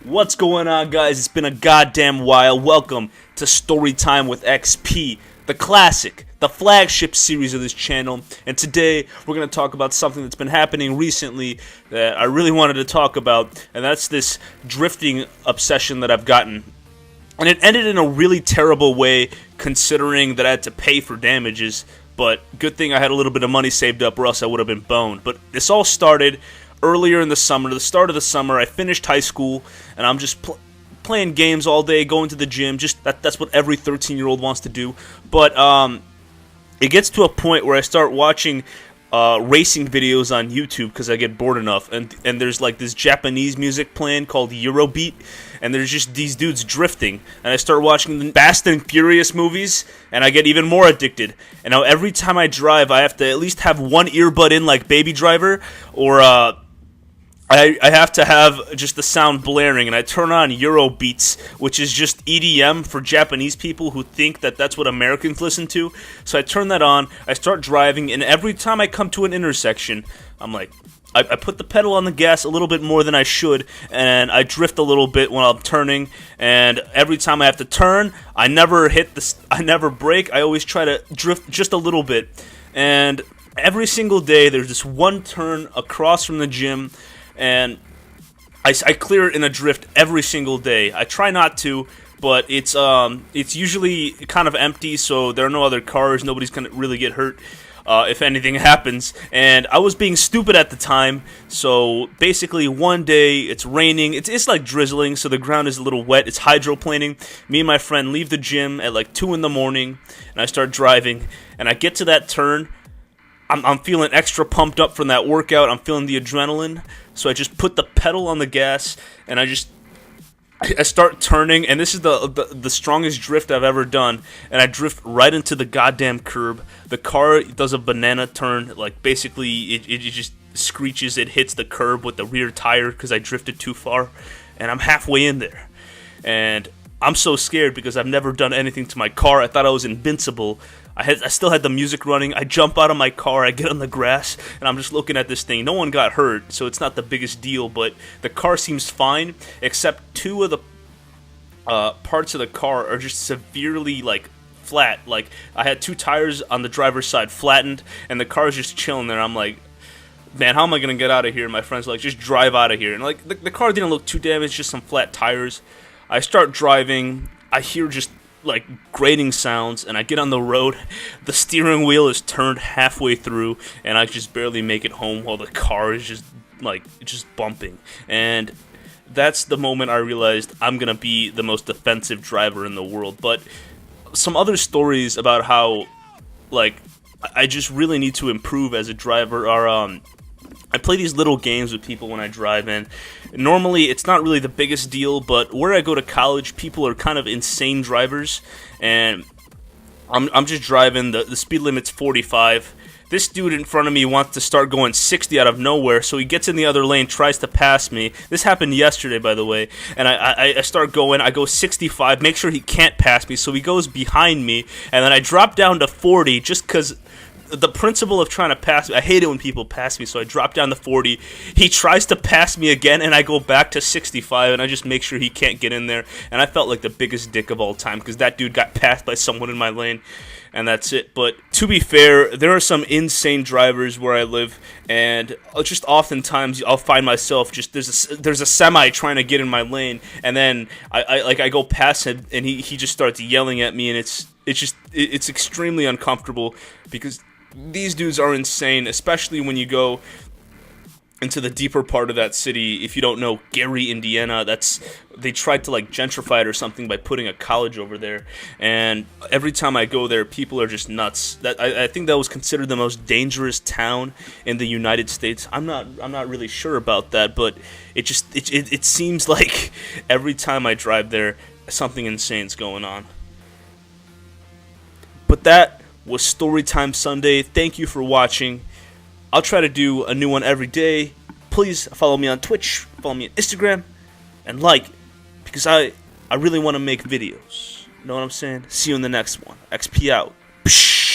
What's going on, guys? It's been a goddamn while. Welcome to Storytime with XP, the classic, the flagship series of this channel. And today, we're going to talk about something that's been happening recently that I really wanted to talk about, and that's this drifting obsession that I've gotten. And it ended in a really terrible way, considering that I had to pay for damages. But good thing I had a little bit of money saved up, or else I would have been boned. But this all started earlier in the summer, the start of the summer. I finished high school, and I'm just playing games all day, going to the gym. Just that's what every 13-year-old wants to do. But it gets to a point where I start watching racing videos on YouTube because I get bored enough. And there's like this Japanese music playing called Eurobeat, and there's just these dudes drifting. And I start watching the Fast and Furious movies, and I get even more addicted. And now every time I drive, I have to at least have one earbud in, like Baby Driver, or I have to have just the sound blaring, and I turn on Eurobeats, which is just EDM for Japanese people who think that that's what Americans listen to. So I turn that on, I start driving, and every time I come to an intersection, I'm like, I put the pedal on the gas a little bit more than I should, and I drift a little bit when I'm turning, and every time I have to turn, I never brake. I always try to drift just a little bit, and every single day there's this one turn across from the gym, and I clear it in a drift every single day. I try not to, but it's usually kind of empty, so there are no other cars. Nobody's gonna really get hurt if anything happens. And I was being stupid at the time, so basically one day it's raining. It's like drizzling, so the ground is a little wet. It's hydroplaning. Me and my friend leave the gym at like 2 in the morning, and I start driving. And I get to that turn. I'm feeling extra pumped up from that workout. I'm feeling the adrenaline. So I just put the pedal on the gas, and I start turning, and this is the strongest drift I've ever done, and I drift right into the goddamn curb. The car does a banana turn, like basically it just screeches, it hits the curb with the rear tire because I drifted too far, and I'm halfway in there. And I'm so scared because I've never done anything to my car. I thought I was invincible. I still had the music running. I jump out of my car, I get on the grass, and I'm just looking at this thing. No one got hurt, so it's not the biggest deal, but the car seems fine, except 2 of the parts of the car are just severely, like, flat. Like, I had 2 tires on the driver's side flattened, and the car's just chilling there. I'm like, man, how am I going to get out of here? And my friend's like, just drive out of here. And, like, the car didn't look too damaged, just some flat tires. I start driving. I hear just like grating sounds, and I get on the road. The steering wheel is turned halfway through, and I just barely make it home while the car is just bumping. And that's the moment I realized I'm gonna be the most defensive driver in the world. But some other stories about how like I just really need to improve as a driver are I play these little games with people when I drive in. Normally, it's not really the biggest deal, but where I go to college, people are kind of insane drivers, and I'm just driving. The speed limit's 45. This dude in front of me wants to start going 60 out of nowhere, so he gets in the other lane, tries to pass me. This happened yesterday, by the way, and I start going. I go 65, make sure he can't pass me, so he goes behind me, and then I drop down to 40 just because the principle of trying to pass me. I hate it when people pass me, so I drop down to 40. He tries to pass me again, and I go back to 65, and I just make sure he can't get in there. And I felt like the biggest dick of all time because that dude got passed by someone in my lane, and that's it. But to be fair, there are some insane drivers where I live, and just oftentimes I'll find myself just there's a semi trying to get in my lane, and then I go past him, and he just starts yelling at me, and it's extremely uncomfortable because these dudes are insane, especially when you go into the deeper part of that city. If you don't know Gary, Indiana, they tried to like gentrify it or something by putting a college over there, and every time I go there, people are just nuts. I think that was considered the most dangerous town in the United States. I'm not really sure about that, but it seems like every time I drive there, something insane's going on. But that was Storytime Sunday. Thank you for watching. I'll try to do a new one every day. Please follow me on Twitch, follow me on Instagram, and because I really want to make videos. You know what I'm saying? See you in the next one. XP out. Psh.